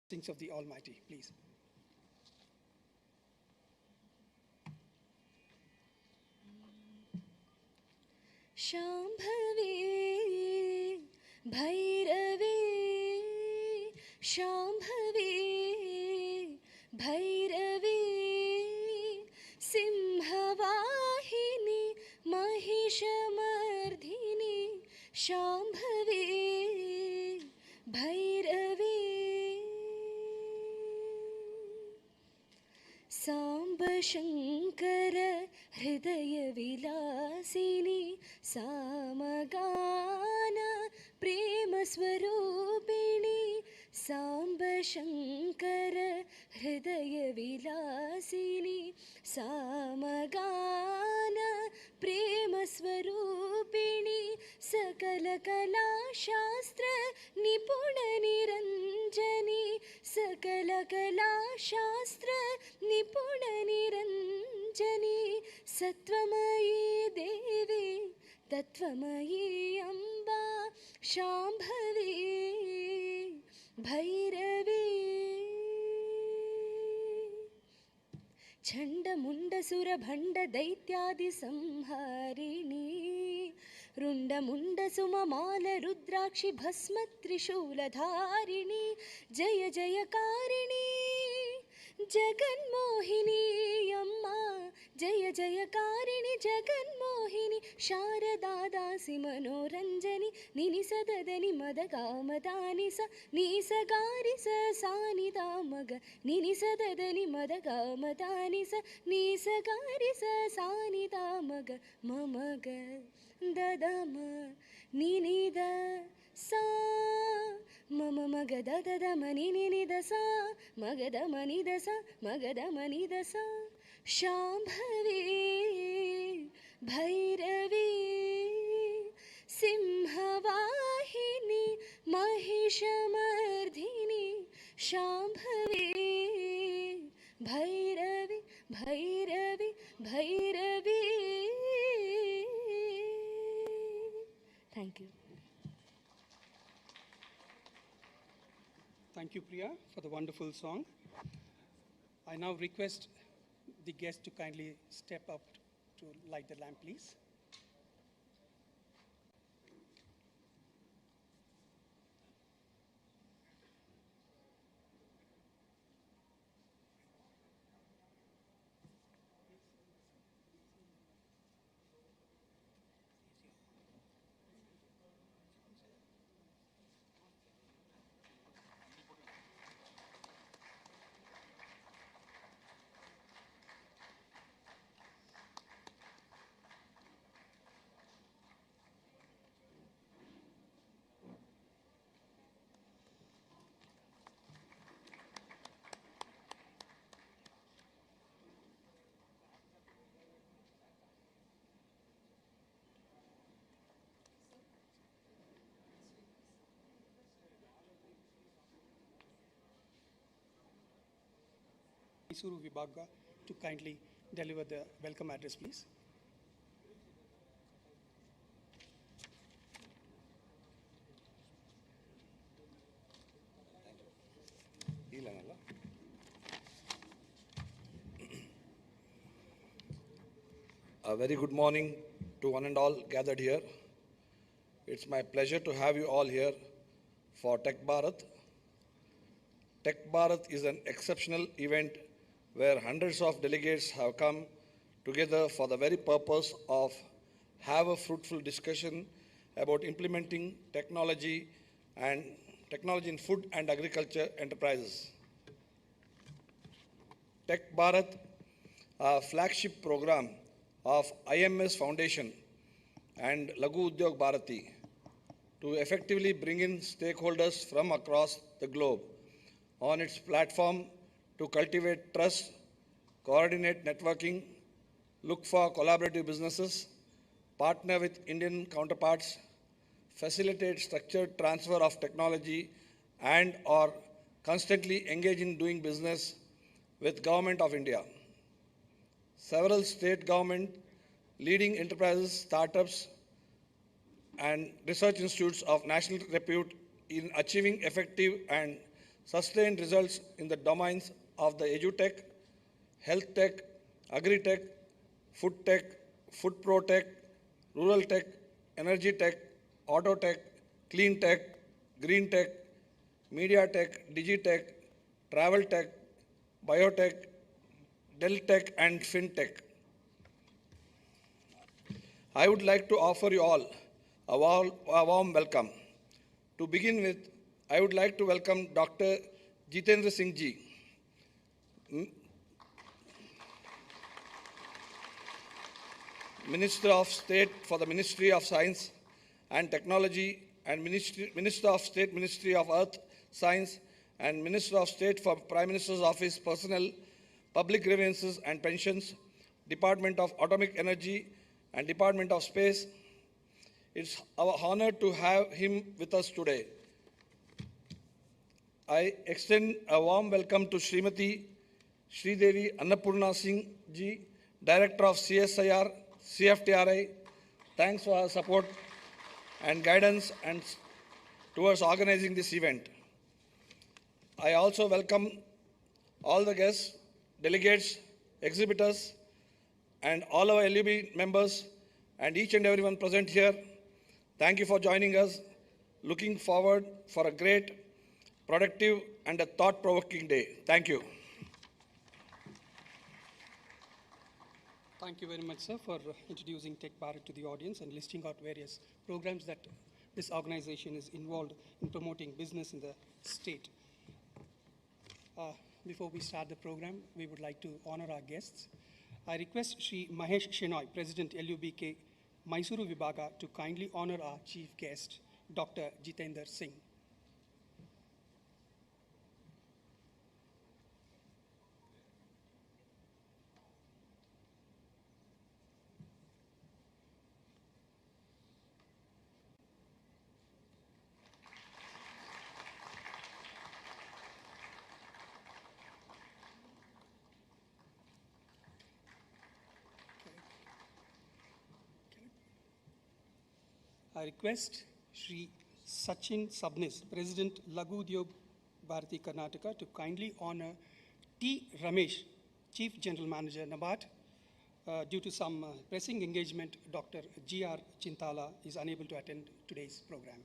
Things of the Almighty, please. Shambhavi Bhairavi Shambhavi Bhairavi Singhvahini महिषमर्धिनी Shambhavi Bhairavi Samba Shankar हृदयविलासिनी सामगान प्रेमस्वरूपिणी Samba Shankar हृदयविलासिनी सामगान प्रेमस्वरूपिणी सकलकलाशास्त्र निपुणनिरञ्जनी सकलकलाशास्त्र निपुणनिरञ्जनी सत्त्वमयी देवी तत्त्वमयी अम्बा शाम्भवी भैरवी चण्डमुण्डसुरभण्ड दैत्यादि संहारिणी रुण्डमुण्डसुममाल रुद्राक्षि भस्म त्रिशूलधारिणी जय जयकारिणी जगन्मोहिनी अम्मा जय जयकारिणि जगन्मोहिनी शारदा दासि मनोरञ्जनि निनिसददनि मदगामदानि स नीसगारि स सानिदा मग निनिसददनि मदगामदानि स नीसगारि स सानिदा मग ममग ददम निनिद सा मम मगद ददम निनिद सा मगद मनिद सा मगद मनिद सा Shambhavi Bhairavi Singhvahini महिषमर्धिनी Shambhavi Bhairavi Bhairavi Bhairavi Thank you. Thank you, Priya, for the wonderful song. I now request the guest to kindly step up to light the lamp, please. Mysuru Vibhaga to kindly deliver the welcome address, please. A very good morning to one and all gathered here. It's my pleasure to have you all here for TechBharat. TechBharat is an exceptional event where hundreds of delegates have come together for the very purpose of have a fruitful discussion about implementing technology in food and agriculture enterprises. TechBharat, a flagship program of IMS Foundation and Lagu Udyog Bharati, to effectively bring in stakeholders from across the globe on its platform to cultivate trust, coordinate networking, look for collaborative businesses, partner with Indian counterparts, facilitate structured transfer of technology and or constantly engage in doing business with Government of India. Several state government, leading enterprises, startups and research institutes of national repute in achieving effective and sustained results in the domains of the EduTech, Health Tech, Agri Tech, Food Tech, Food Pro Tech, Rural Tech, Energy Tech, Auto Tech, Clean Tech, Green Tech, Media Tech, Digitech, Travel Tech, Biotech, Del Tech, and FinTech. I would like to offer you all a warm welcome. To begin with, I would like to welcome Dr. Jitendra Singh Ji, Minister of State for the Ministry of Science and Technology and Minister of State, Ministry of Earth, Science, and Minister of State for Prime Minister's Office, Personnel, Public Grievances and Pensions, Department of Atomic Energy, and Department of Space. It's our honor to have him with us today. I extend a warm welcome to Srimati Sridevi Annapurna Singh Ji, Director of CSIR, CFTRI. Thanks for her support and guidance and towards organizing this event. I also welcome all the guests, delegates, exhibitors, and all our LUB members and each and everyone present here. Thank you for joining us. Looking forward for a great, productive, and a thought-provoking day. Thank you. Thank you very much, sir, for introducing TechBharat to the audience and listing out various programs that this organization is involved in promoting business in the state. Before we start the program, we would like to honor our guests. I request Shri Mahesh Shenoy, President LUBK Mysuru Vibhaga, to kindly honor our chief guest, Dr. Jitendra Singh. I request Shri Sachin Sabnis, President Laghu Udyog Bharati Karnataka, to kindly honor T. Ramesh, Chief General Manager, NABARD. Due to some pressing engagement, Dr. G.R. Chintala is unable to attend today's program.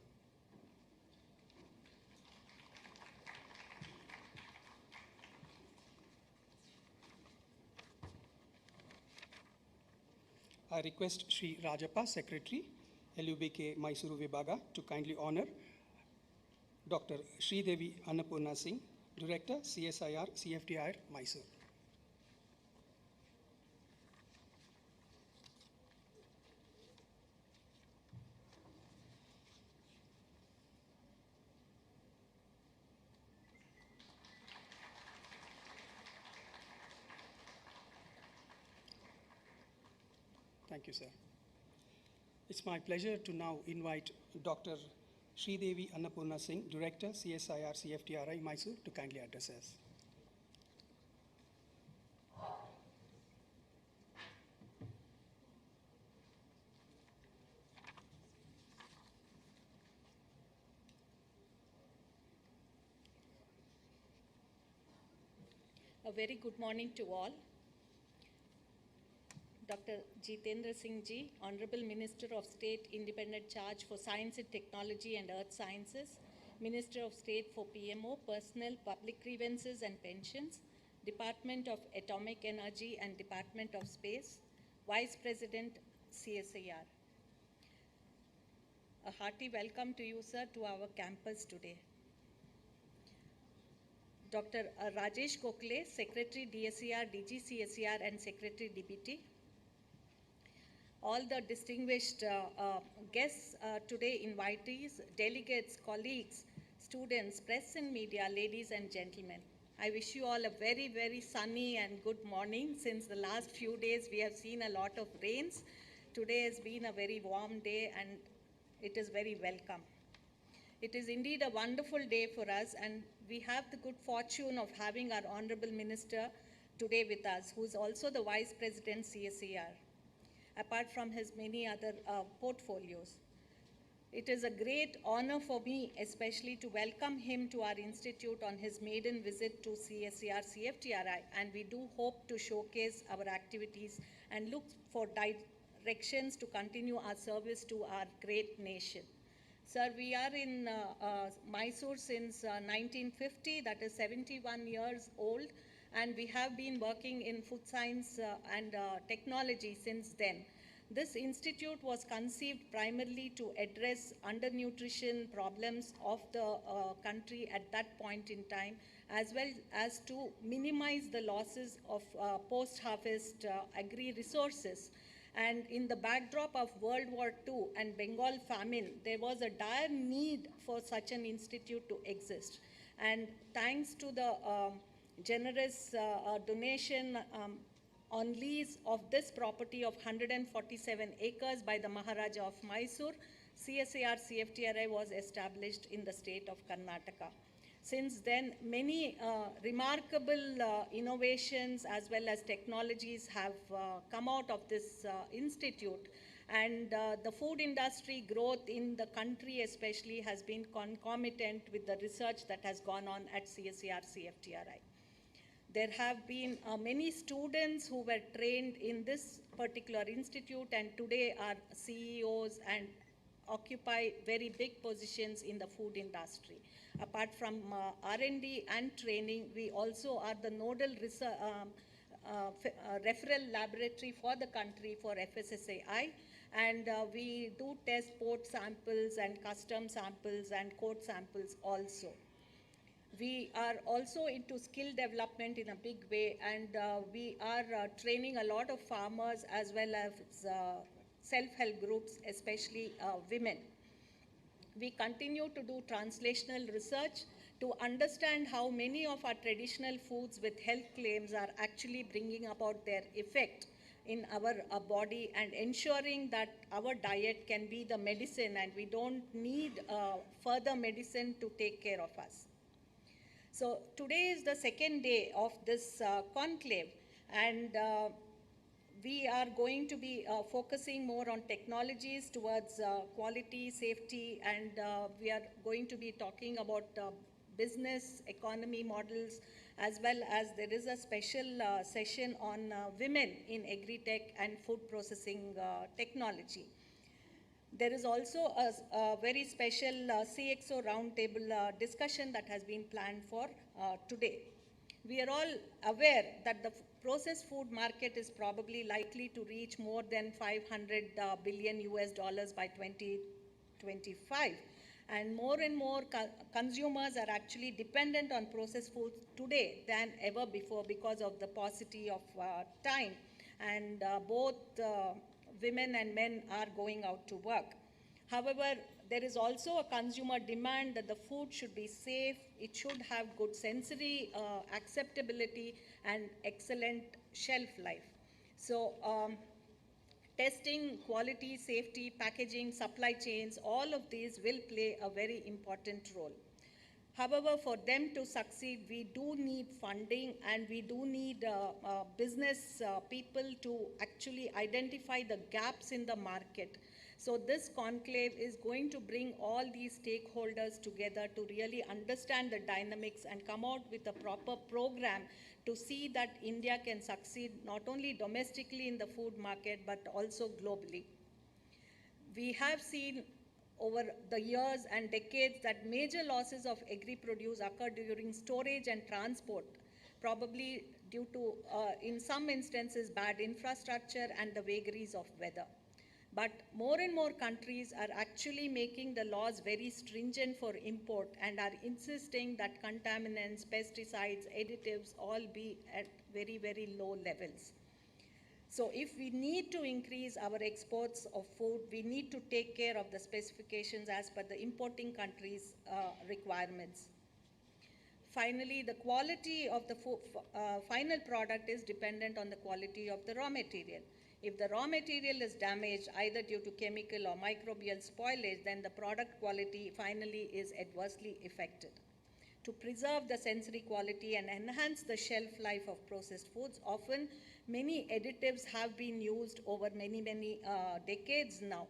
I request Shri Rajappa, Secretary, LUBK Mysuru Vibhaga, to kindly honor Dr. Sridevi Annapurna Singh, Director, CSIR, CFTR, Mysuru. Thank you, sir. It's my pleasure to now invite Dr. Sridevi Annapurna Singh, Director, CSIR, CFTRI, Mysuru, to kindly address us. A very good morning to all. Dr. Jitendra Singh Ji, Honorable Minister of State, Independent Charge for Science and Technology and Earth Sciences, Minister of State for PMO, Personnel, Public Grievances and Pensions, Department of Atomic Energy and Department of Space, Vice President, CSIR. A hearty welcome to you, sir, to our campus today. Dr. Rajesh Kokle, Secretary, DSCR, DG CSCR and Secretary, DBT. All the distinguished guests today, invitees, delegates, colleagues, students, press and media, ladies and gentlemen. I wish you all a very, very sunny and good morning. Since the last few days, we have seen a lot of rains. Today has been a very warm day and it is very welcome. It is indeed a wonderful day for us, and we have the good fortune of having our Honorable Minister today with us, who is also the Vice President, CSCR, apart from his many other portfolios. It is a great honor for me, especially to welcome him to our institute on his maiden visit to CSER CFTRI, and we do hope to showcase our activities and look for directions to continue our service to our great nation. Sir, we are in Mysore since 1950, that is 71 years old, and we have been working in food science and technology since then. This institute was conceived primarily to address undernutrition problems of the country at that point in time, as well as to minimize the losses of post-harvest agri resources. And in the backdrop of World War II and Bengal famine, there was a dire need for such an institute to exist. And thanks to the generous donation on lease of this property of 147 acres by the Maharaja of Mysore, CSAR CFTRI was established in the state of Karnataka. Since then, many remarkable innovations as well as technologies have come out of this institute, and the food industry growth in the country especially has been concomitant with the research that has gone on at CSAR CFTRI. There have been many students who were trained in this particular institute and today are CEOs and occupy very big positions in the food industry. Apart from R&D and training, we also are the nodal referral laboratory for the country for FSSAI, and we do test port samples and custom samples and code samples also. We are also into skill development in a big way, and we are training a lot of farmers as well as self-help groups, especially women. We continue to do translational research to understand how many of our traditional foods with health claims are actually bringing about their effect in our body and ensuring that our diet can be the medicine and we don't need further medicine to take care of us. So today is the second day of this conclave, and we are going to be focusing more on technologies towards quality, safety, and we are going to be talking about business economy models, as well as there is a special session on women in Agri Tech and food processing technology. There is also a very special CXO roundtable discussion that has been planned for today. We are all aware that the processed food market is probably likely to reach more than 500 billion US dollars by 2025. And more consumers are actually dependent on processed foods today than ever before because of the paucity of time. And both women and men are going out to work. However, there is also a consumer demand that the food should be safe, it should have good sensory acceptability and excellent shelf life. So testing, quality, safety, packaging, supply chains, all of these will play a very important role. However, for them to succeed, we do need funding and we do need business people to actually identify the gaps in the market. So this conclave is going to bring all these stakeholders together to really understand the dynamics and come out with a proper program to see that India can succeed not only domestically in the food market but also globally. We have seen over the years and decades that major losses of agri-produce occur during storage and transport, probably due to, in some instances, bad infrastructure and the vagaries of weather. But more and more countries are actually making the laws very stringent for import and are insisting that contaminants, pesticides, additives all be at very, very low levels. So if we need to increase our exports of food, we need to take care of the specifications as per the importing countries' requirements. Finally, the quality of the final product is dependent on the quality of the raw material. If the raw material is damaged either due to chemical or microbial spoilage, then the product quality finally is adversely affected. To preserve the sensory quality and enhance the shelf life of processed foods, often many additives have been used over many decades now.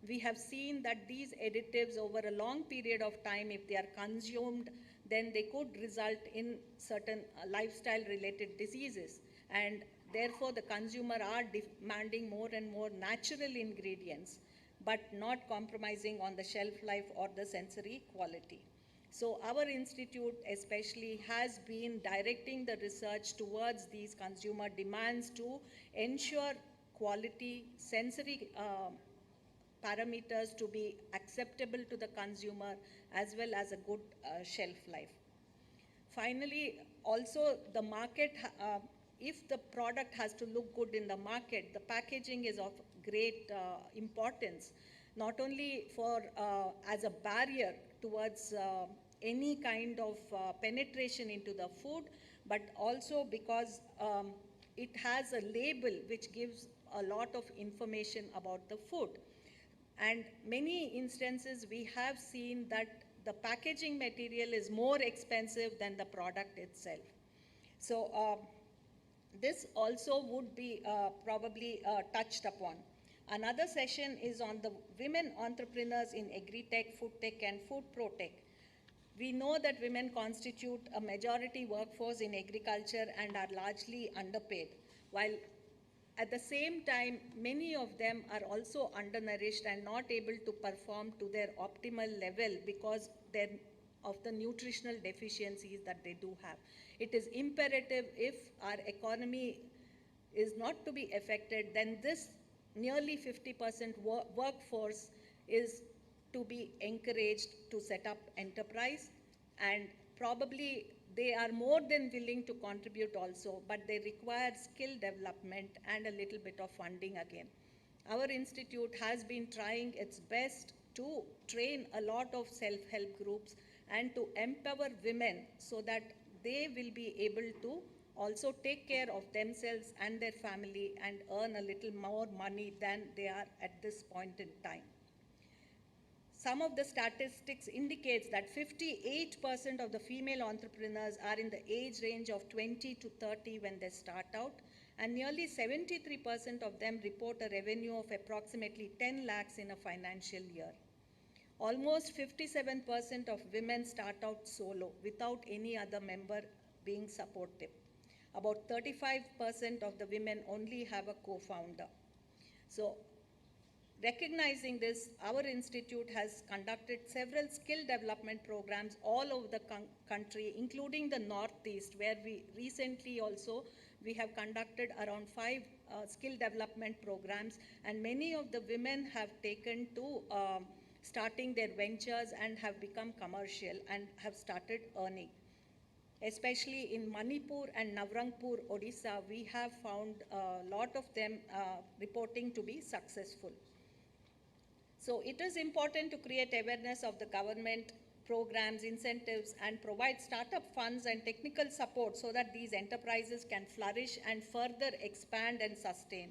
we have seen that these additives over a long period of time, if they are consumed, then they could result in certain lifestyle related diseases. And therefore, the consumer are demanding more and more natural ingredients, but not compromising on the shelf life or the sensory quality. So our institute especially has been directing the research towards these consumer demands to ensure quality, sensory parameters to be acceptable to the consumer, as well as a good shelf life. Finally, also the market, if the product has to look good in the market, the packaging is of great importance, not only for as a barrier towards any kind of penetration into the food, but also because it has a label which gives a lot of information about the food. And many instances we have seen that the packaging material is more expensive than the product itself. So this also would be probably touched upon. Another session is on the women entrepreneurs in Agri Tech, Food Tech and Food Pro Tech. We know that women constitute a majority workforce in agriculture and are largely underpaid, while at the same time, many of them are also undernourished and not able to perform to their optimal level because of the nutritional deficiencies that they do have. It is imperative, if our economy is not to be affected, then this nearly 50% workforce is to be encouraged to set up enterprise, and probably they are more than willing to contribute also, but they require skill development and a little bit of funding again. Our institute has been trying its best to train a lot of self-help groups and to empower women so that they will be able to also take care of themselves and their family and earn a little more money than they are at this point in time. Some of the statistics indicates that 58% of the female entrepreneurs are in the age range of 20 to 30 when they start out, and nearly 73% of them report a revenue of approximately 10 lakhs in a financial year. Almost 57% of women start out solo without any other member being supportive. About 35% of the women only have a co-founder. So, recognizing this, our institute has conducted several skill development programs all over the country, including the Northeast, where we recently also, we have conducted around 5 skill development programs, and many of the women have taken to starting their ventures and have become commercial and have started earning. Especially in Manipur and Navrangpur, Odisha, we have found a lot of them reporting to be successful. So it is important to create awareness of the government programs, incentives, and provide startup funds and technical support so that these enterprises can flourish and further expand and sustain.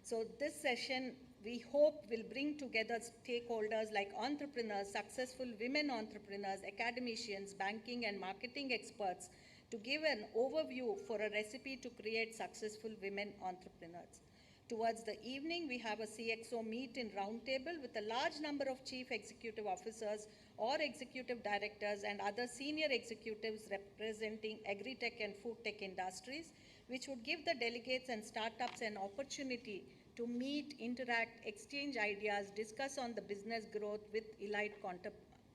So this session, we hope, will bring together stakeholders like entrepreneurs, successful women entrepreneurs, academicians, banking and marketing experts to give an overview for a recipe to create successful women entrepreneurs. Towards the evening, we have a CXO meet in roundtable with a large number of chief executive officers or executive directors and other senior executives representing Agri Tech and Food Tech industries, which would give the delegates and startups an opportunity to meet, interact, exchange ideas, discuss on the business growth with elite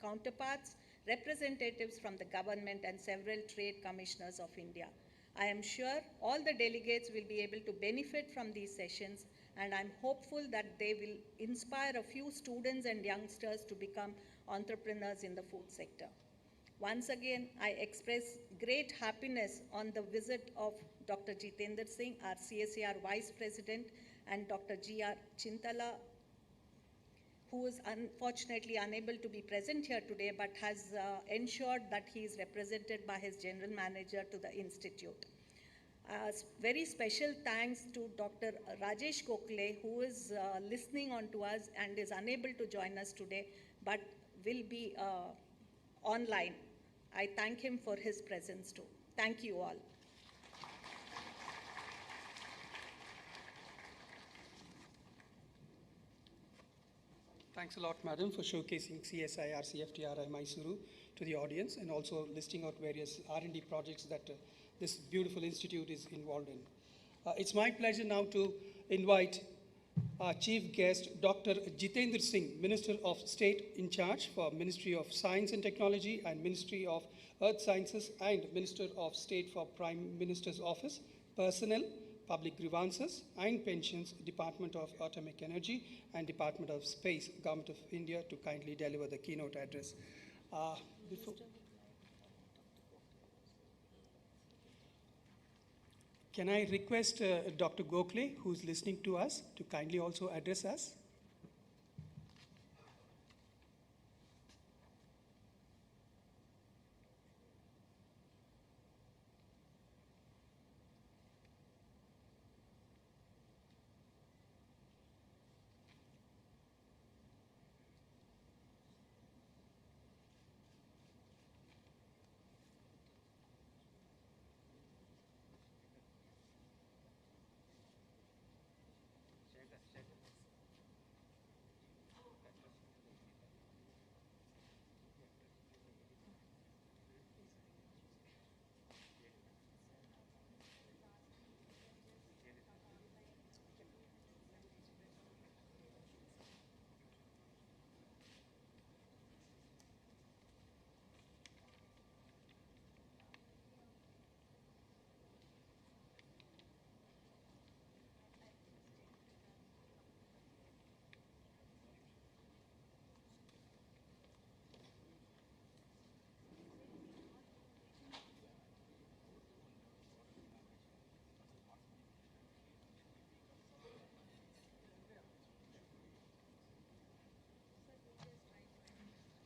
counterparts, representatives from the government and several trade commissioners of India. I am sure all the delegates will be able to benefit from these sessions, and I'm hopeful that they will inspire a few students and youngsters to become entrepreneurs in the food sector. Once again, I express great happiness on the visit of Dr. Jitendra Singh, our CSAR Vice President, and Dr. G.R. Chintala, who is unfortunately unable to be present here today, but has ensured that he is represented by his General Manager to the Institute. Very special thanks to Dr. Rajesh Kokle, who is listening on to us and is unable to join us today, but will be online. I thank him for his presence too. Thank you all. Thanks a lot, madam, for showcasing CSIR CFTRI Mysuru to the audience and also listing out various R&D projects that this beautiful institute is involved in. It's my pleasure now to invite our chief guest, Dr. Jitendra Singh, Minister of State in charge for Ministry of Science and Technology and Ministry of Earth Sciences and Minister of State for Prime Minister's Office, Personnel, Public Grievances and Pensions, Department of Atomic Energy and Department of Space, Government of India, to kindly deliver the keynote address. Before, can I request Dr. Gokhale, who's listening to us, to kindly also address us?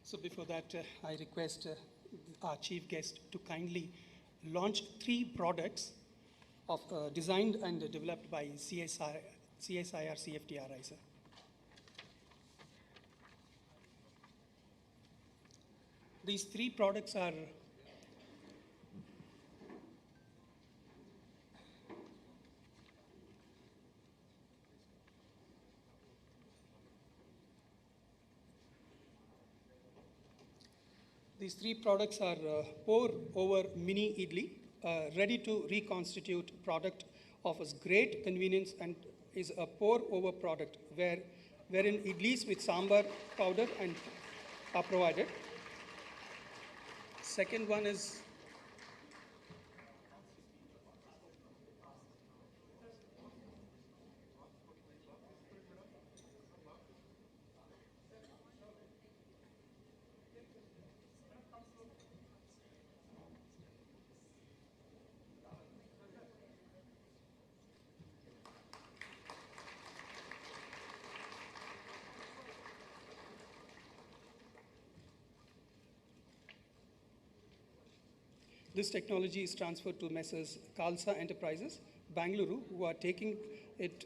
So before that, I request our chief guest to kindly launch 3 products of, designed and developed by CSIR CFTRI, sir. These 3 products are These 3 products are pour over mini idli, ready to reconstitute product, offers great convenience and is a pour over product wherein idlis with sambar powder and are provided. Second one is this technology is transferred to Messrs. Khalsa Enterprises, Bangalore, who are taking it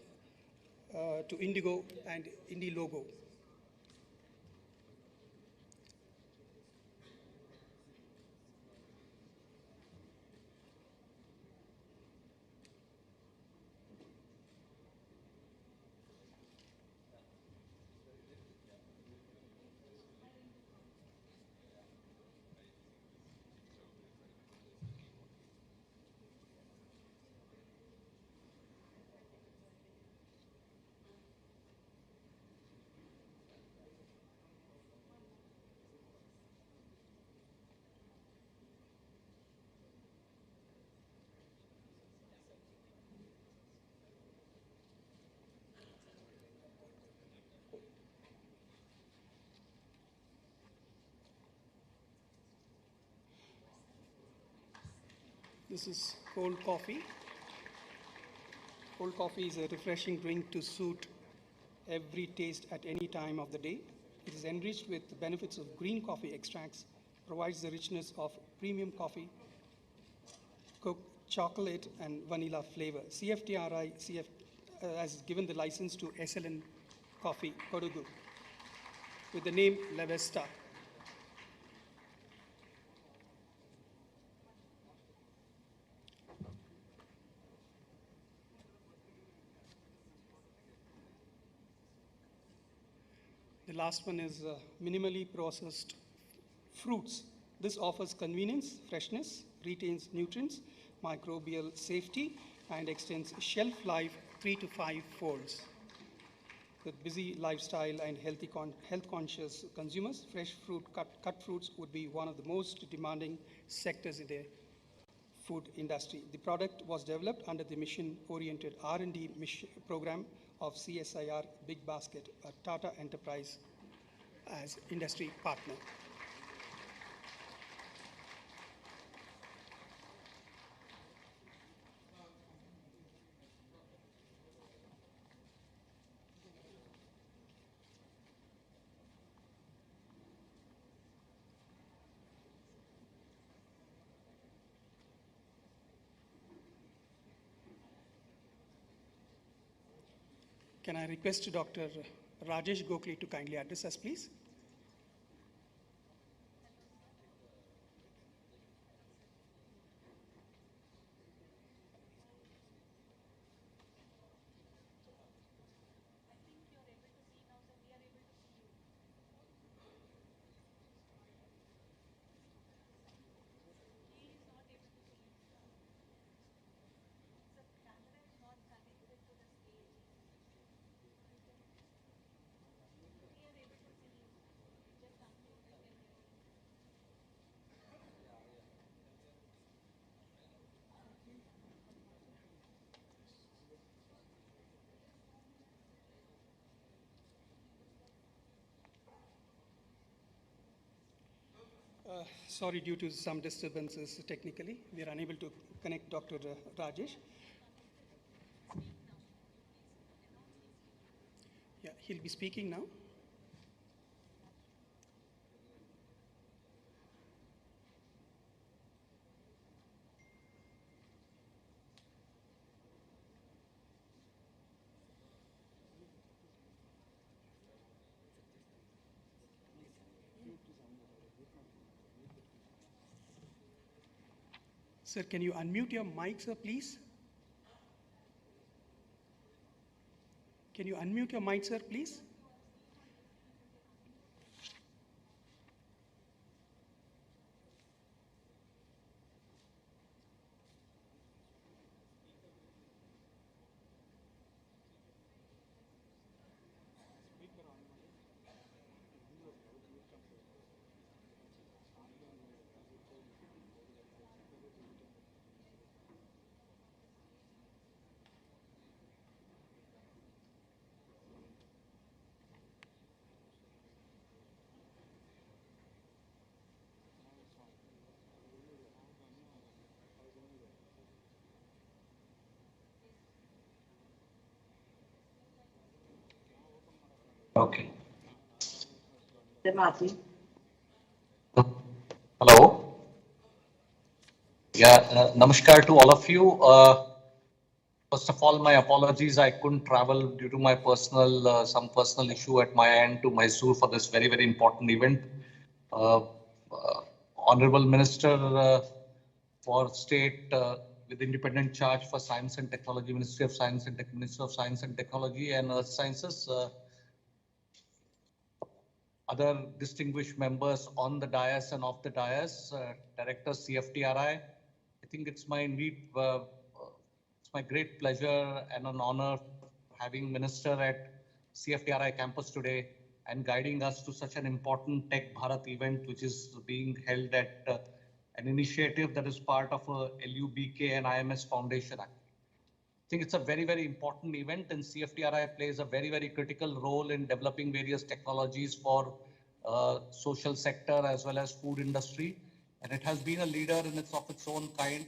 to Indigo and Indielogo. This is cold coffee. Cold coffee is a refreshing drink to suit every taste at any time of the day. It is enriched with the benefits of green coffee extracts, provides the richness of premium coffee, cooked chocolate and vanilla flavor. CFTRI has given the license to SLN Coffee, Kodugu, with the name La Vesta. The last one is minimally processed fruits. This offers convenience, freshness, retains nutrients, microbial safety, and extends shelf life 3 to 5 folds. With busy lifestyle and health conscious consumers, fresh fruit, cut fruits would be one of the most demanding sectors in the food industry. The product was developed under the mission-oriented R&D program of CSIR Big Basket, a Tata enterprise as industry partner. Can I request Dr. Rajesh Gokhale to kindly address us, please? Sorry, due to some disturbances technically, we are unable to connect Dr. Rajesh. Yeah, he'll be speaking now. Sir, can you unmute your mic, sir, please? Can you unmute your mic, sir, please? Okay. Hello. Yeah, namaskar to all of you. First of all, my apologies. I couldn't travel due to my some personal issue at my end to Mysore for this very, very important event. Honorable Minister for State with independent charge for Science and Technology, Ministry of Science and Minister of Science and Technology and Earth Sciences, other distinguished members on the dais and off the dais, Director CFTRI. I think it's my great pleasure and an honor having Minister at CFTRI campus today and guiding us to such an important Tech Bharat event, which is being held at an initiative that is part of LUBK and IMS Foundation. I think it's a very, very important event, and CFTRI plays a very, very critical role in developing various technologies for social sector as well as food industry. And it has been a leader in its own kind.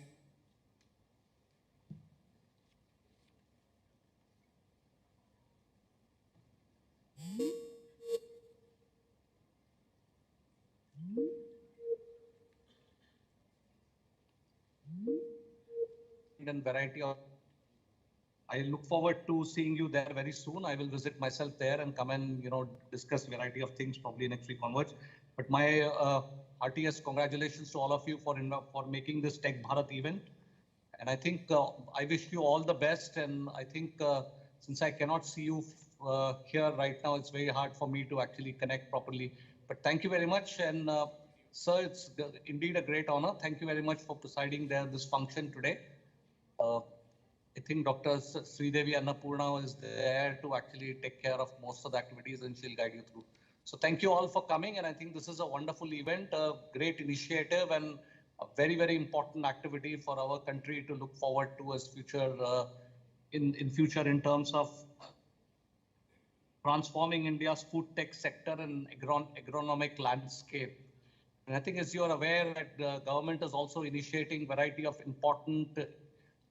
And variety of. I look forward to seeing you there very soon. I will visit myself there and come and discuss variety of things probably next week onwards. But my heartiest congratulations to all of you for making this Tech Bharat event. And I think I wish you all the best. And I think since I cannot see you here right now. It's very hard for me to actually connect properly. But thank you very much. And sir, it's indeed a great honor. Thank you very much for presiding this function today. I think Dr. Sridevi Annapurna is there to actually take care of most of the activities and she'll guide you through. So thank you all for coming, and I think this is a wonderful event, a great initiative, and a very, very important activity for our country to look forward to as future, in future in terms of transforming India's food tech sector and agronomic landscape. And I think as you're aware that the government is also initiating variety of important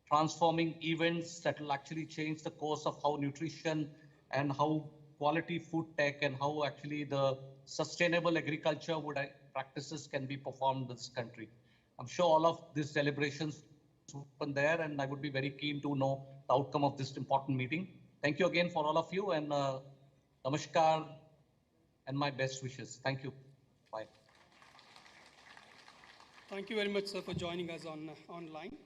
transforming events that will actually change the course of how nutrition and how quality food tech and how actually the sustainable agriculture practices can be performed in this country. I'm sure all of these deliberations will happen there, and I would be very keen to know the outcome of this important meeting. Thank you again for all of you, and namaskar and my best wishes. Thank you. Bye. Thank you very much, sir, for joining us online.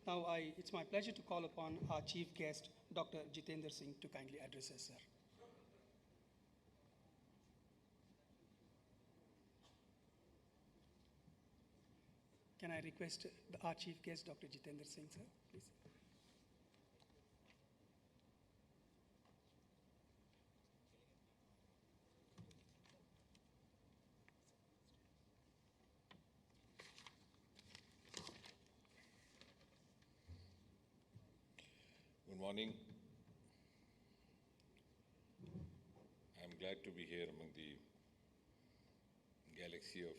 Now, it's my pleasure to call upon our chief guest, Dr. Jitendra Singh, to kindly address us, sir. Can I request our chief guest, Dr. Jitendra Singh, sir, please? Good morning. I'm glad to be here among the galaxy of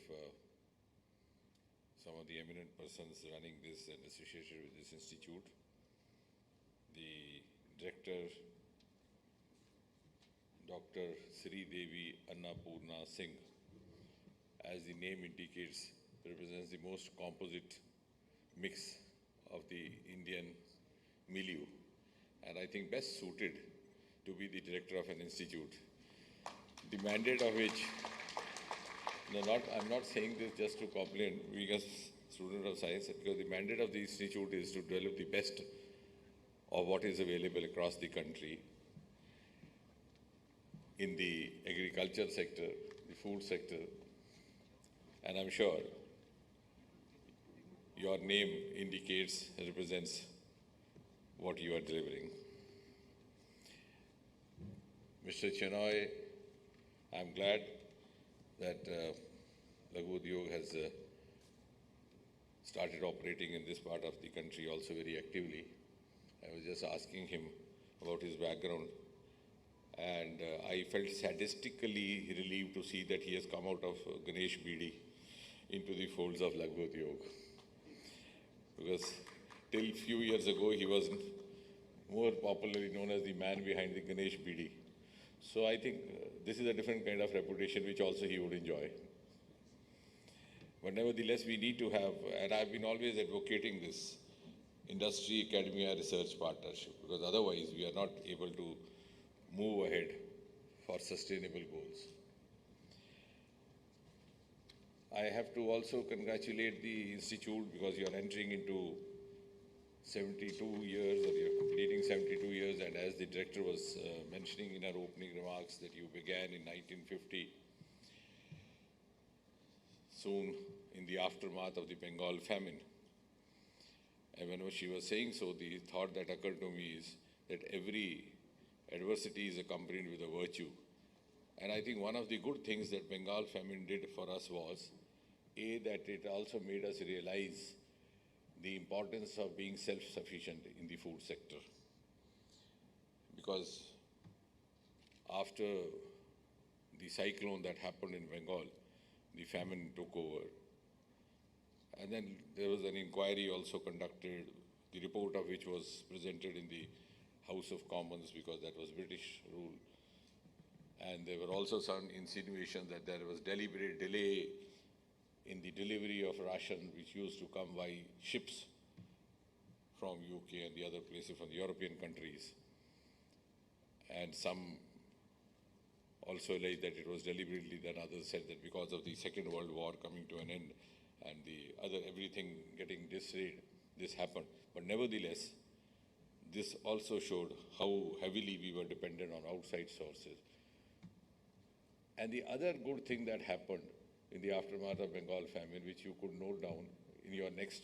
some of the eminent persons running this and associated with this institute. The director, Dr. Sridevi Annapurna Singh, as the name indicates, represents the most composite mix of the Indian milieu, and I think best suited to be the director of an institute, the mandate of which, I'm not saying this just to compliment being a student of science, because the mandate of the institute is to develop the best of what is available across the country in the agriculture sector, the food sector, and I'm sure your name indicates, represents what you are delivering. Mr. Chenoy, I'm glad that Laghu Udyog has started operating in this part of the country also very actively. I was just asking him about his background, and I felt sadistically relieved to see that he has come out of Ganesh Bidi into the folds of Laghu Udyog. Because till few years ago, he was more popularly known as the man behind the Ganesh Bidi. So I think this is a different kind of reputation which also he would enjoy. But nevertheless, we need to have, and I've been always advocating this industry, academia, research partnership, because otherwise we are not able to move ahead for sustainable goals. I have to also congratulate the institute because you are entering into 72 years, or you're completing 72 years, and as the director was mentioning in her opening remarks that you began in 1950, soon in the aftermath of the Bengal famine. And when she was saying so, the thought that occurred to me is that every adversity is accompanied with a virtue. And I think one of the good things that Bengal famine did for us was, A, that it also made us realize the importance of being self-sufficient in the food sector. Because after the cyclone that happened in Bengal, the famine took over. And then there was an inquiry also conducted, the report of which was presented in the House of Commons because that was British rule. And there were also some insinuations that there was deliberate delay in the delivery of ration which used to come by ships from UK and the other places, from the European countries. And some also alleged that it was deliberately done. Others said that because of the Second World War coming to an end and the other everything getting disarrayed, this happened. But nevertheless, this also showed how heavily we were dependent on outside sources. And the other good thing that happened in the aftermath of Bengal famine, which you could note down in your next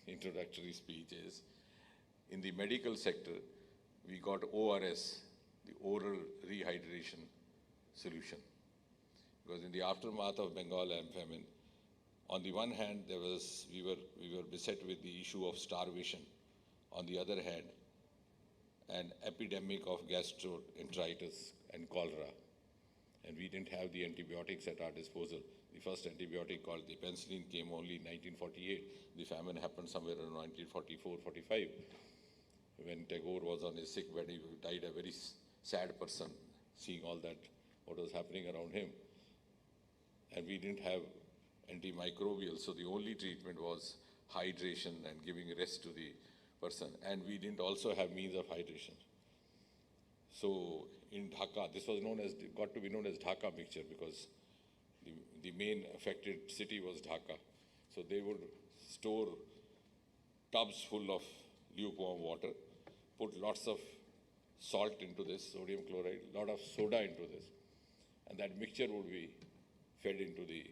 introductory speech, is in the medical sector, we got ORS, the oral rehydration solution. Because in the aftermath of Bengal famine, on the one hand, we were beset with the issue of starvation. On the other hand, an epidemic of gastroenteritis and cholera. And we didn't have the antibiotics at our disposal. The first antibiotic, called the penicillin, came only in 1948. The famine happened somewhere around 1944-45. When Tagore was on his sick bed, he died a very sad person, seeing all that, what was happening around him. And we didn't have antimicrobial, so the only treatment was hydration and giving rest to the person. And we didn't also have means of hydration. So in Dhaka, this was got to be known as Dhaka mixture, because the main affected city was Dhaka. So they would store tubs full of lukewarm water, put lots of salt into this, sodium chloride, lot of soda into this, and that mixture would be fed into the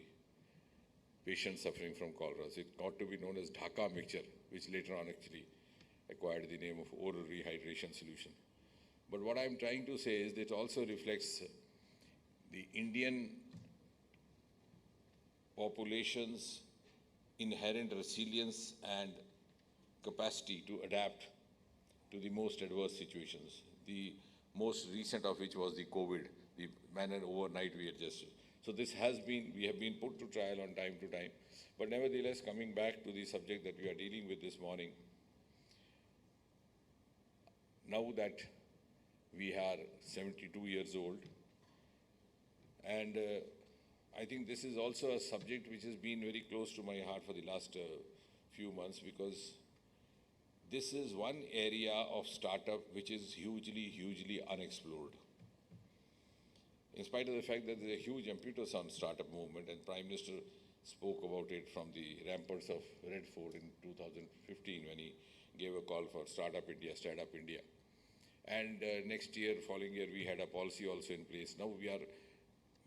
patient suffering from cholera. So it got to be known as Dhaka mixture, which later on actually acquired the name of oral rehydration solution. But what I'm trying to say is that it also reflects the Indian population's inherent resilience and capacity to adapt to the most adverse situations. The most recent of which was the COVID, the manner overnight we adjusted. So this we have been put to trial on time to time. But nevertheless, coming back to the subject that we are dealing with this morning, now that we are 72 years old, and I think this is also a subject which has been very close to my heart for the last few months, because this is one area of startup which is hugely unexplored. In spite of the fact that there's a huge impetus on startup movement, and Prime Minister spoke about it from the ramparts of Red Fort in 2015 when he gave a call for Startup India, Stand Up India. And next year, following year, we had a policy also in place. Now we are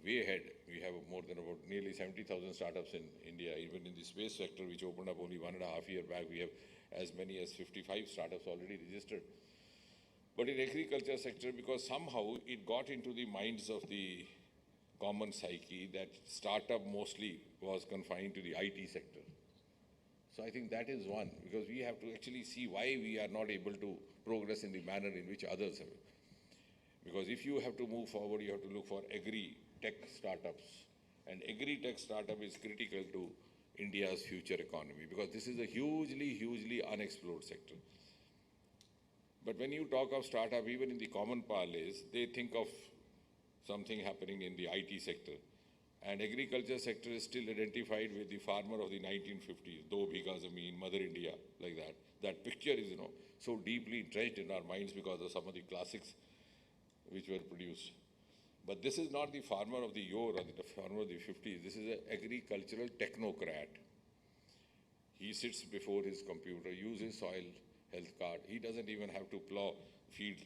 way ahead. We have more than about nearly 70,000 startups in India. Even in the space sector, which opened up only 1.5 years back, we have as many as 55 startups already registered. But in agriculture sector, because somehow it got into the minds of the common psyche that startup mostly was confined to the IT sector. So I think that is one, because we have to actually see why we are not able to progress in the manner in which others have. Because if you have to move forward, you have to look for Agri Tech startups. And Agri Tech startup is critical to India's future economy, because this is a hugely unexplored sector. But when you talk of startup, even in the common parlance, they think of something happening in the IT sector. And agriculture sector is still identified with the farmer of the 1950s, Do Bhiga Zameen, Mother India, like that. That picture is, so deeply entrenched in our minds because of some of the classics which were produced. But this is not the farmer of the yore or the farmer of the 50s. This is an agricultural technocrat. He sits before his computer, uses soil health card. He doesn't even have to plow field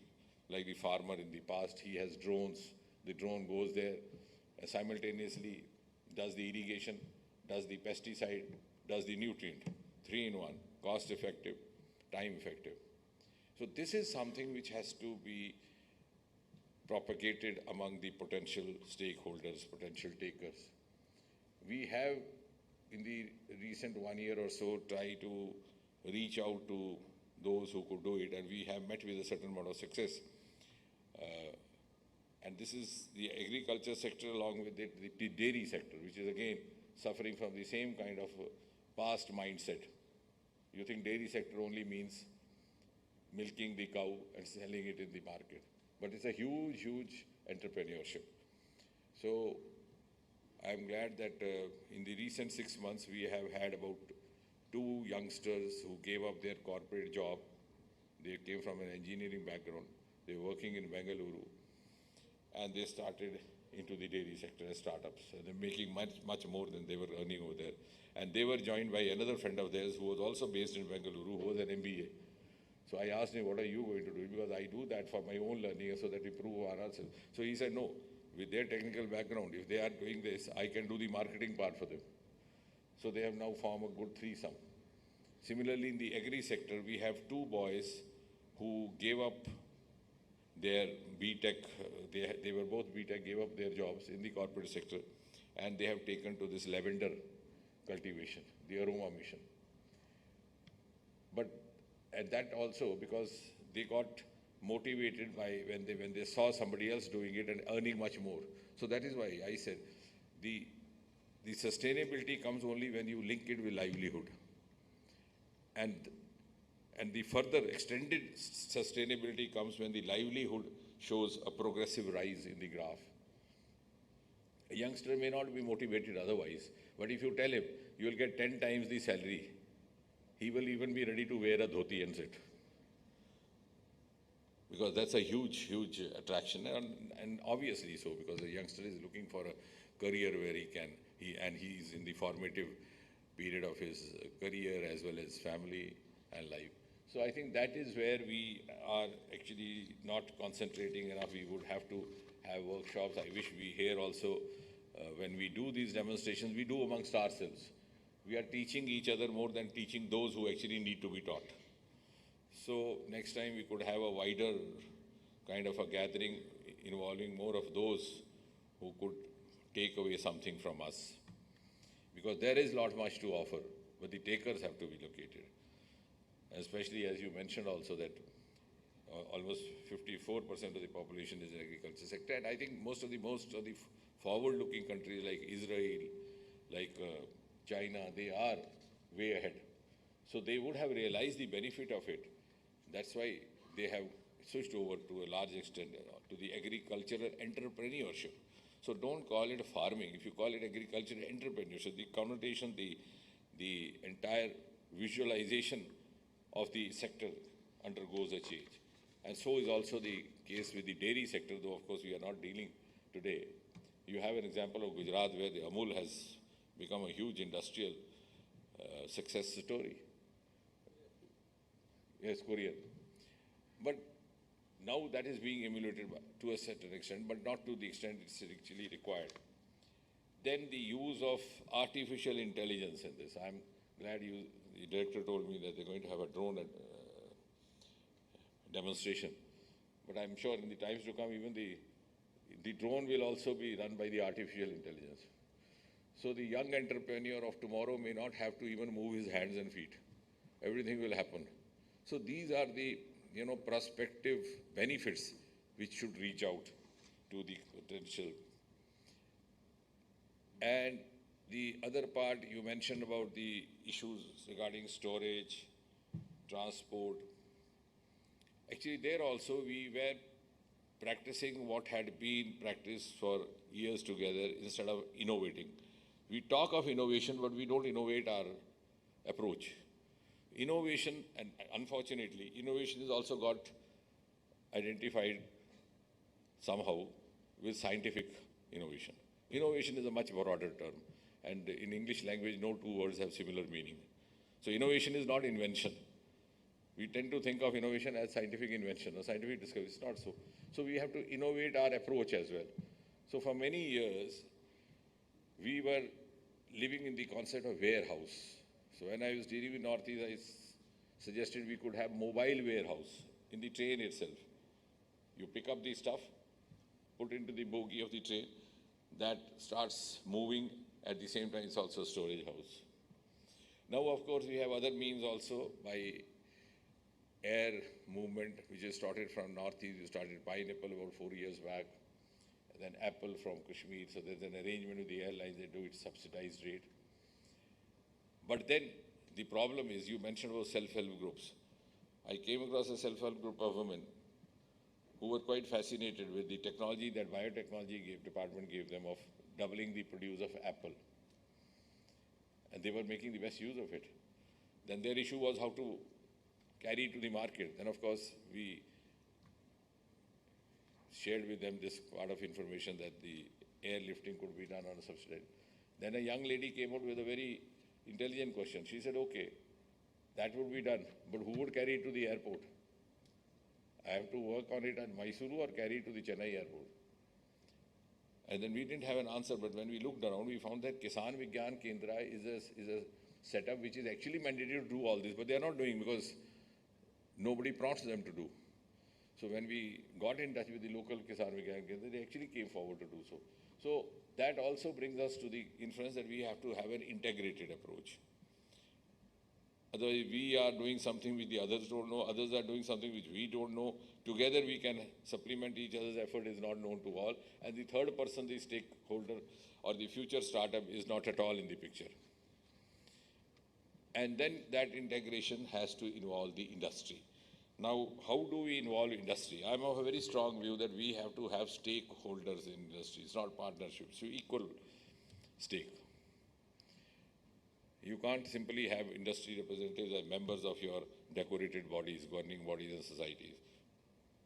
like the farmer in the past. He has drones. The drone goes there and simultaneously does the irrigation, does the pesticide, does the nutrient. 3 in 1, cost effective, time effective. So this is something which has to be propagated among the potential stakeholders, potential takers. We have, in the recent 1 year or so, tried to reach out to those who could do it, and we have met with a certain amount of success. And this is the agriculture sector, along with it, the dairy sector, which is again suffering from the same kind of past mindset. You think dairy sector only means milking the cow and selling it in the market. But it's a huge entrepreneurship. So I'm glad that in the recent 6 months, we have had about 2 youngsters who gave up their corporate job. They came from an engineering background. They were working in Bengaluru. And they started into the dairy sector as startups. So they're making much more than they were earning over there. And they were joined by another friend of theirs who was also based in Bengaluru, who was an MBA. So I asked him, what are you going to do? Because I do that for my own learning so that we prove on ourselves. So he said, no, with their technical background, if they are doing this, I can do the marketing part for them. So they have now formed a good threesome. Similarly, in the agri sector, we have two boys who gave up their B.Tech, they were both B.Tech, gave up their jobs in the corporate sector, and they have taken to this lavender cultivation, the aroma mission. But at that also, because they got motivated by when they saw somebody else doing it and earning much more. So that is why I said the sustainability comes only when you link it with livelihood. And the further extended sustainability comes when the livelihood shows a progressive rise in the graph. A youngster may not be motivated otherwise, but if you tell him you will get 10 times the salary, he will even be ready to wear a dhoti and sit. Because that's a huge, huge attraction, and obviously so, because the youngster is looking for a career where he is in the formative period of his career as well as family and life. So I think that is where we are actually not concentrating enough. We would have to have workshops. I wish we here also, when we do these demonstrations, we do amongst ourselves. We are teaching each other more than teaching those who actually need to be taught. So next time we could have a wider kind of a gathering involving more of those who could take away something from us. Because there is not much to offer, but the takers have to be located. Especially as you mentioned also that almost 54% of the population is in agriculture sector. And I think most of the forward-looking countries like Israel, like China, they are way ahead. So they would have realized the benefit of it. That's why they have switched over to a large extent to the agricultural entrepreneurship. So don't call it farming. If you call it agricultural entrepreneurship, the connotation, the entire visualization of the sector undergoes a change. And so is also the case with the dairy sector, though of course we are not dealing today. You have an example of Gujarat where the Amul has become a huge industrial success story. Yes, Korean. But now that is being emulated to a certain extent, but not to the extent it's actually required. Then the use of artificial intelligence in this. I'm glad the director told me that they're going to have a drone demonstration. But I'm sure in the times to come, even the drone will also be run by the artificial intelligence. So the young entrepreneur of tomorrow may not have to even move his hands and feet. Everything will happen. So these are the prospective benefits which should reach out to the potential. And the other part you mentioned about the issues regarding storage, transport. Actually, there also we were practicing what had been practiced for years together instead of innovating. We talk of innovation, but we don't innovate our approach. Innovation, and unfortunately, innovation has also got identified somehow with scientific innovation. Innovation is a much broader term, and in English language, no two words have similar meaning. So innovation is not invention. We tend to think of innovation as scientific invention or scientific discovery. It's not so. So we have to innovate our approach as well. So for many years, we were living in the concept of warehouse. So when I was dealing with Northeast, I suggested we could have mobile warehouse in the train itself. You pick up the stuff, put into the bogie of the train, that starts moving. At the same time, it's also a storage house. Now, of course, we have other means also by air movement, which has started from Northeast. We started pineapple about 4 years back, and then apple from Kashmir. So there's an arrangement with the airlines, they do it subsidized rate. But then the problem is, you mentioned about self-help groups. I came across a self-help group of women who were quite fascinated with the technology that biotechnology department gave them of doubling the produce of apple. And they were making the best use of it. Then their issue was how to carry it to the market. Then, of course, we shared with them this part of information that the airlifting could be done on a subsidy. Then a young lady came out with a very intelligent question. She said, okay, that would be done, but who would carry it to the airport? I have to work on it at Mysuru or carry it to the Chennai airport. And then we didn't have an answer, but when we looked around, we found that Kisan Vigyan Kendra is a setup which is actually mandated to do all this, but they are not doing because nobody prompts them to do. So when we got in touch with the local Kisan Vigyan Kendra, they actually came forward to do so. So that also brings us to the inference that we have to have an integrated approach. Otherwise, we are doing something which the others don't know, others are doing something which we don't know. Together we can supplement each other's effort is not known to all. And the third person, the stakeholder or the future startup is not at all in the picture. And then that integration has to involve the industry. Now, how do we involve industry? I'm of a very strong view that we have to have stakeholders in industry. It's not partnerships, so equal stake. You can't simply have industry representatives as members of your decorated bodies, governing bodies and societies.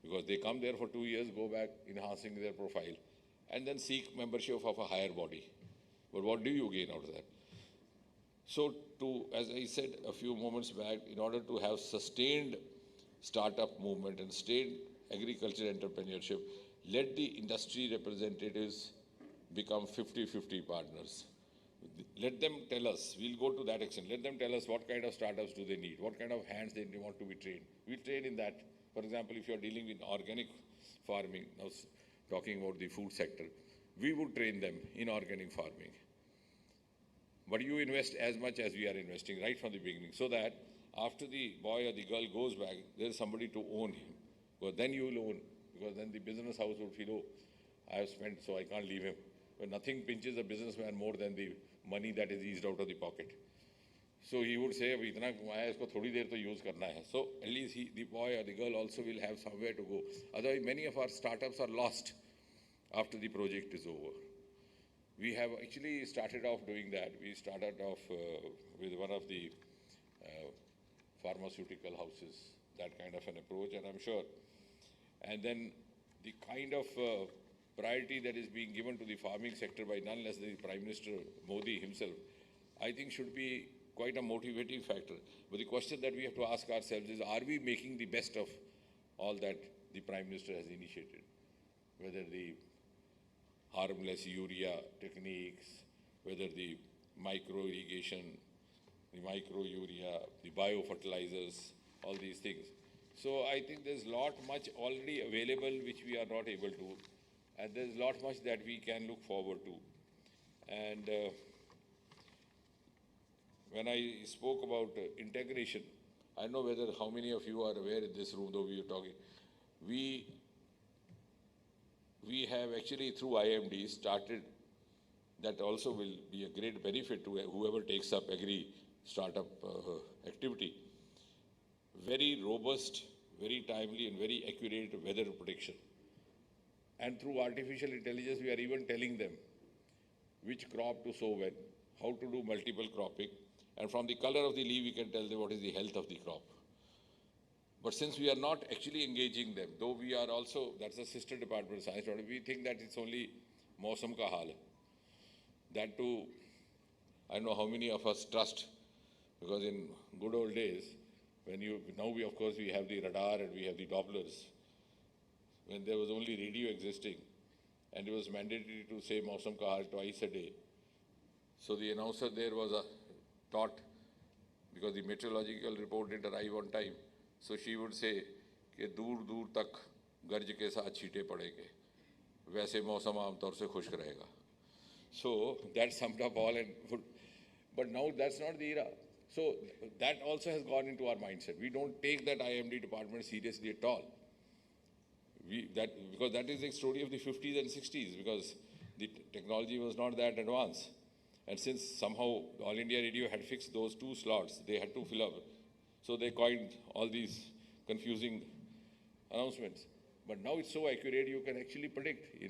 Because they come there for 2 years, go back enhancing their profile, and then seek membership of a higher body. But what do you gain out of that? So as I said a few moments back, in order to have sustained startup movement and sustained agriculture entrepreneurship, let the industry representatives become 50-50 partners. Let them tell us, we'll go to that extent, let them tell us what kind of startups do they need, what kind of hands they want to be trained. We'll train in that. For example, if you're dealing with organic farming, now talking about the food sector, we would train them in organic farming. But you invest as much as we are investing right from the beginning, so that after the boy or the girl goes back, there's somebody to own him. Because then you will own, because then the business house would feel, oh, I have spent, so I can't leave him. But nothing pinches a businessman more than the money that is eased out of the pocket. So he would say, "Itna kamaya, isko thodi der to use karna hai." So at least the boy or the girl also will have somewhere to go. Otherwise, many of our startups are lost after the project is over. We have actually started off doing that. We started off with one of the pharmaceutical houses, that kind of an approach, and I'm sure. And then the kind of priority that is being given to the farming sector by none less than the Prime Minister Modi himself, I think should be quite a motivating factor. But the question that we have to ask ourselves is, are we making the best of all that the Prime Minister has initiated? Whether the harmless urea techniques, whether the micro irrigation, the micro urea, the biofertilizers, all these things. So I think there's much already available which we are not able to, and there's much that we can look forward to. And when I spoke about integration, I don't know whether how many of you are aware in this room, though we are talking, we have actually through IMD started, that also will be a great benefit to whoever takes up agri startup activity. Very robust, very timely and very accurate weather prediction. And through artificial intelligence, we are even telling them which crop to sow when, how to do multiple cropping. And from the color of the leaf, we can tell them what is the health of the crop. But since we are not actually engaging them, though we are also, that's a sister department, science department, we think that it's only mausam ka haal. That too, I don't know how many of us trust, because in good old days, now we of course we have the radar and we have the Dopplers. When there was only radio existing, and it was mandatory to say mausam ka haal twice a day. So the announcer there was taught, because the meteorological report didn't arrive on time. So she would say कि दूर दूर तक गर्ज के साथ छींटे पड़ेंगे, वैसे मौसम आमतौर से खुश्क रहेगा. So that summed up all, but now that's not the era. So that also has gone into our mindset. We don't take that IMD department seriously at all. Because that is the story of the 50s and 60s, because the technology was not that advanced. And since somehow All India Radio had fixed those 2 slots, they had to fill up. So they coined all these confusing announcements. But now it's so accurate, you can actually predict.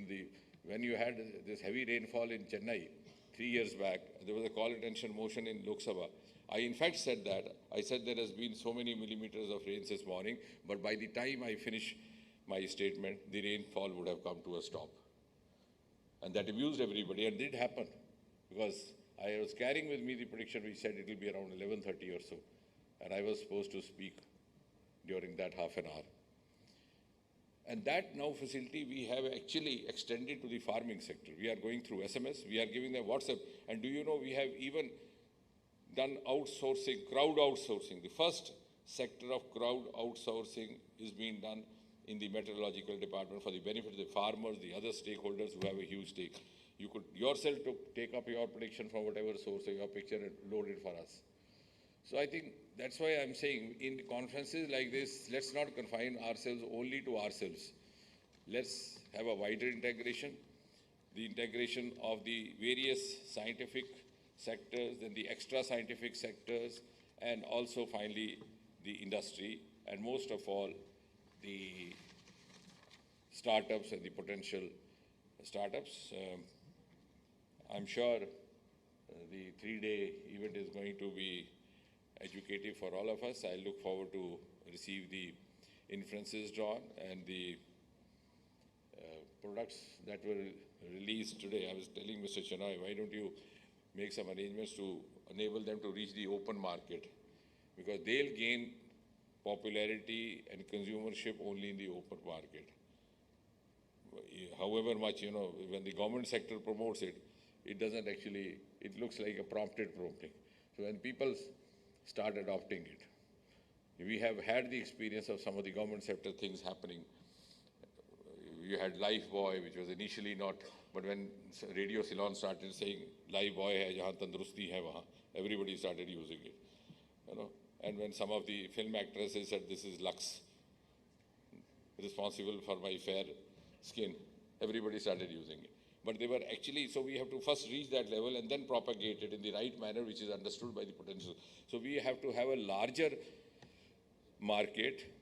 When you had this heavy rainfall in Chennai 3 years back, there was a call attention motion in Lok Sabha. I in fact said that. I said there has been so many millimeters of rain this morning, but by the time I finish my statement, the rainfall would have come to a stop. And that amused everybody, and it did happen. Because I was carrying with me the prediction which said it will be around 11:30 or so. And I was supposed to speak during that half an hour. And that now facility we have actually extended to the farming sector. We are going through SMS, we are giving them WhatsApp. And do you know, we have even done outsourcing, crowd outsourcing. The first sector of crowd outsourcing is being done in the meteorological department for the benefit of the farmers, the other stakeholders who have a huge stake. You could yourself to take up your prediction from whatever source or your picture and load it for us. So I think that's why I'm saying in conferences like this, let's not confine ourselves only to ourselves. Let's have a wider integration, the integration of the various scientific sectors, then the extra scientific sectors, and also finally the industry, and most of all the startups and the potential startups. I'm sure the 3-day event is going to be educative for all of us. I look forward to receive the inferences drawn and the products that were released today. I was telling Mr. Chennai, why don't you make some arrangements to enable them to reach the open market? Because they'll gain popularity and consumership only in the open market. However much, when the government sector promotes it, it doesn't actually, it looks like a prompted prompting. So when people start adopting it, we have had the experience of some of the government sector things happening. You had Life Boy, which was initially not, but when Radio Ceylon started saying Life Boy hai jahan tandrusti hai wahan, everybody started using it. And when some of the film actresses said this is Lux, responsible for my fair skin, everybody started using it. But they were actually, so we have to first reach that level and then propagate it in the right manner, which is understood by the potential. So we have to have a larger market,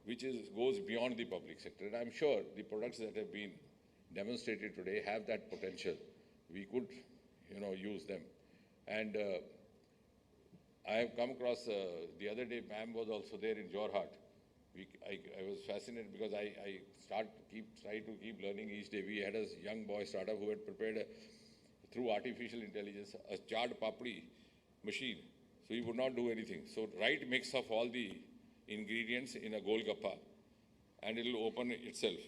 which goes beyond the public sector. And I'm sure the products that have been demonstrated today have that potential. We could, use them. And I have come across, the other day, ma'am was also there in Jorhat. I was fascinated because I try to keep learning each day. We had a young boy startup who had prepared through artificial intelligence a charred papdi machine. So he would not do anything. So right mix of all the ingredients in a golgappa and it will open itself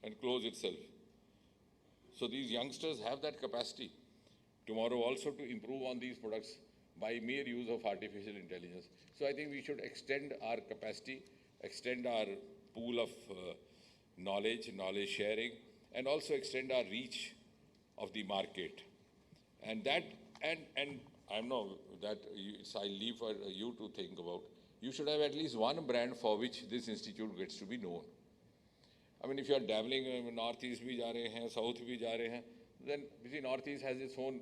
and close itself. So these youngsters have that capacity tomorrow also to improve on these products by mere use of artificial intelligence. So I think we should extend our capacity, extend our pool of knowledge sharing, and also extend our reach of the market. And that, and I know that I leave for you to think about, you should have at least one brand for which this institute gets to be known. I mean, if you are dabbling in Northeast bhi ja rahe hain, South bhi ja rahe hain, then the Northeast has its own,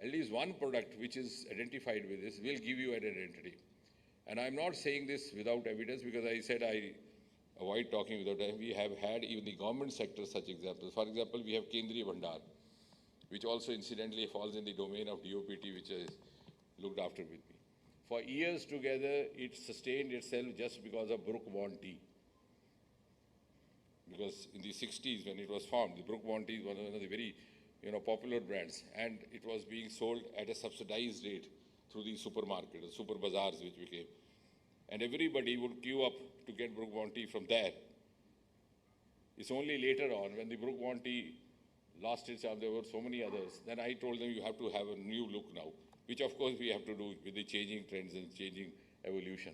at least one product which is identified with this will give you an identity. And I'm not saying this without evidence because I said I avoid talking without evidence. We have had even the government sector such examples. For example, we have Kendriya Bhandar, which also incidentally falls in the domain of DOPT, which is looked after with me. For years together, it sustained itself just because of Brook Bond tea. Because in the 60s, when it was formed, the Brook Bond tea was one of the very popular brands, and it was being sold at a subsidized rate through the supermarket, the super bazaars which became. And everybody would queue up to get Brook Bond tea from there. It's only later on, when the Brook Bond tea lost its charm, there were so many others, then I told them you have to have a new look now, which of course we have to do with the changing trends and changing evolution.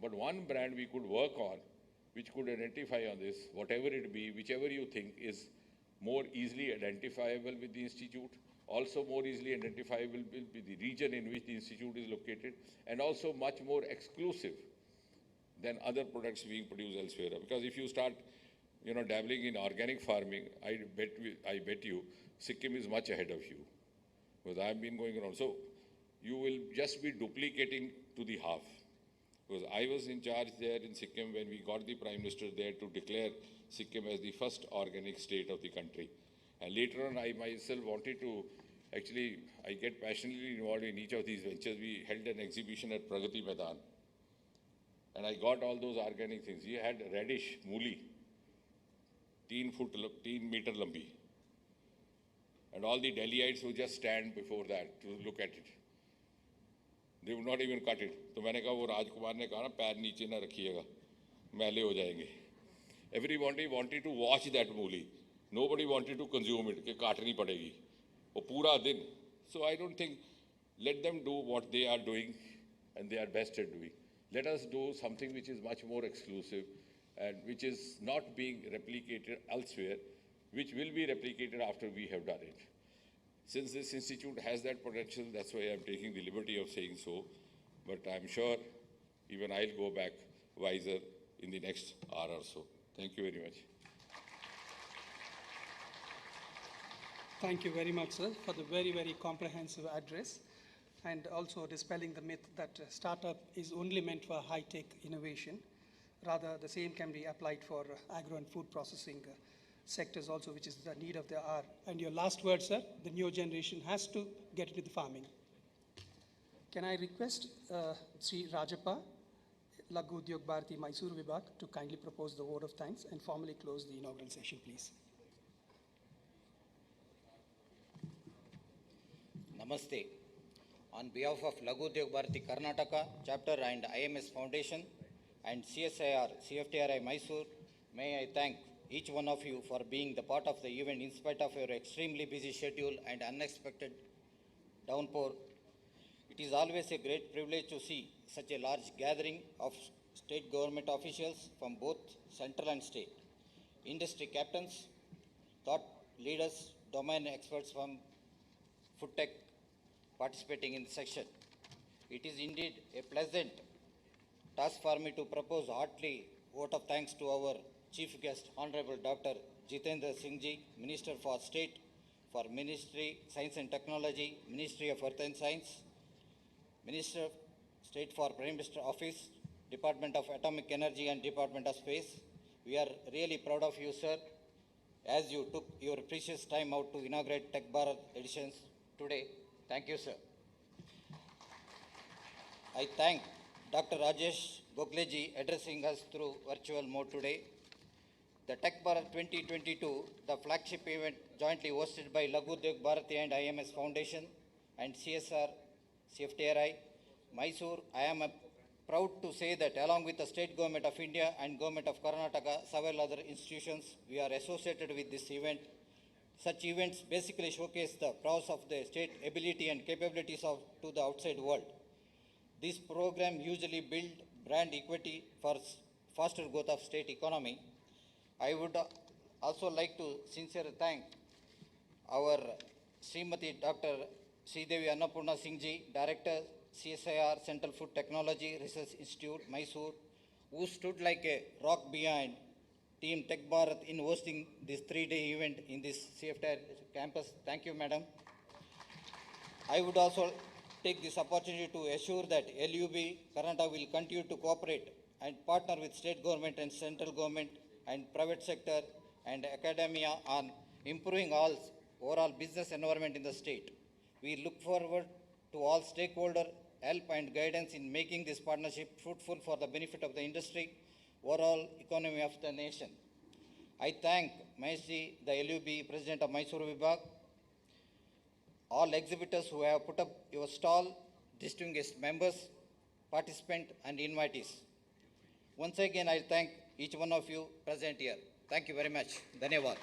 But one brand we could work on, which could identify on this, whatever it be, whichever you think is more easily identifiable with the institute, also more easily identifiable with the region in which the institute is located, and also much more exclusive than other products being produced elsewhere. Because if you start, dabbling in organic farming, I bet you Sikkim is much ahead of you, because I've been going around. So you will just be duplicating to the half. Because I was in charge there in Sikkim when we got the Prime Minister there to declare Sikkim as the first organic state of the country. And later on, I myself wanted to, actually, I get passionately involved in each of these ventures. We held an exhibition at Pragati Maidan. And I got all those organic things. We had radish, mooli, 3 meter lambi. And all the Delhiites would just stand before that to look at it. They would not even cut it. So मैंने कहा वो राजकुमार ने कहा ना पैर नीचे ना रखिएगा, मैले हो जाएंगे. Everybody wanted to watch that movie. Nobody wanted to consume it. कि काटनी पड़ेगी वो पूरा दिन. So I don't think, let them do what they are doing and they are best at doing. Let us do something which is much more exclusive and which is not being replicated elsewhere, which will be replicated after we have done it. Since this institute has that potential, that's why I'm taking the liberty of saying so. But I'm sure even I'll go back wiser in the next hour or so. Thank you very much. Thank you very much, sir, for the very, very comprehensive address, and also dispelling the myth that startup is only meant for high-tech innovation. Rather, the same can be applied for agro and food processing sectors also, which is the need of the hour. And your last word, sir, the new generation has to get into the farming. Can I request Sri Rajappa, Laghu Udyog Bharati Mysore Vibhag, to kindly propose the vote of thanks and formally close the inaugural session, please. Namaste. On behalf of Laghu Udyog Bharati Karnataka chapter and IMS Foundation and CSIR CFTRI Mysore, may I thank each one of you for being the part of the event in spite of your extremely busy schedule and unexpected downpour. It is always a great privilege to see such a large gathering of state government officials from both central and state, industry captains, thought leaders, domain experts from food tech participating in the session. It is indeed a pleasant task for me to propose heartily vote of thanks to our chief guest, Honorable Dr. Jitendra Singh Ji, Minister for State for Ministry, Science and Technology, Ministry of Earth and Science, Minister of State for Prime Minister Office, Department of Atomic Energy and Department of Space. We are really proud of you, sir, as you took your precious time out to inaugurate TechBharat editions today. Thank you, sir. I thank Dr. Rajesh Gokhleji addressing us through virtual mode today. The TechBharat 2022, the flagship event jointly hosted by Laghu Udyog Bharati and IMS Foundation and CSR CFTRI Mysore, I am proud to say that along with the state government of India and government of Karnataka, several other institutions, we are associated with this event. Such events basically showcase the prowess of the state ability and capabilities to the outside world. This program usually build brand equity for faster growth of state economy. I would also like to sincerely thank our Srimati Dr. Sridevi Annapurna Singh Ji, Director, CSIR Central Food Technology Research Institute, Mysore, who stood like a rock behind Team Tech Bharat in hosting this 3-day event in this CFTR campus. Thank you, madam. I would also take this opportunity to assure that LUB Karnataka will continue to cooperate and partner with state government and central government and private sector and academia on improving all overall business environment in the state. We look forward to all stakeholder help and guidance in making this partnership fruitful for the benefit of the industry, overall economy of the nation. I thank Mahesh, the LUB President of Mysore Vibhag, all exhibitors who have put up your stall, distinguished members, participants and invitees. Once again, I thank each one of you present here. Thank you very much. Dhanyavad.